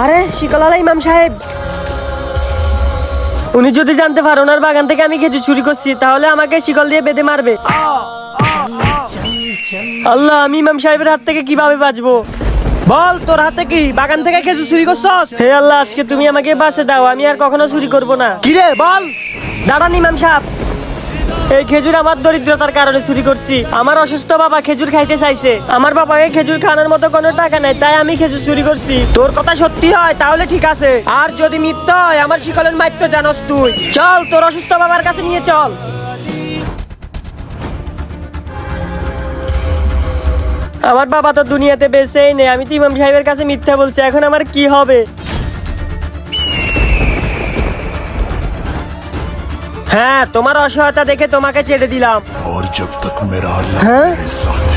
আরে শিকলালা ইমাম সাহেব, উনি যদি জানতে পারে ওনার বাগান থেকে আমি খেজুর চুরি করছি তাহলে আমাকে শিকল দিয়ে বেঁধে মারবে। আল্লাহ, আমি ইমাম সাহেবের হাত থেকে কিভাবে বাঁচবো? বল, তোর হাতে কি বাগান থেকে খেজুর চুরি করছস? হে আল্লাহ, আজকে তুমি আমাকে বাঁচে দাও, আমি আর কখনো চুরি করব না। কিরে বল। দাঁড়ান ইমাম সাহেব, এই খেজুর আমার দরিদ্রতার কারণে চুরি করছি। আমার অসুস্থ বাবা খেজুর খাইতে চাইছে, আমার বাবাকে খেজুর খাওয়ানোর মতো কোনো টাকা নাই, তাই আমি খেজুর চুরি করছি। তোর কথা সত্যি হয় তাহলে ঠিক আছে, আর যদি মিথ্যা হয় আমার শিকলের মাইত্য জানোস তুই। চল, তোর অসুস্থ বাবার কাছে নিয়ে চল। আমার বাবা তো দুনিয়াতে বেঁচেই নেই, আমি তো ইমাম সাহেবের কাছে মিথ্যা বলছি, এখন আমার কি হবে? হ্যাঁ, তোমার অসহায়তা দেখে তোমাকে ছেড়ে দিলাম। और जब तक मेरा अल्लाह हाँ? मेरे साथ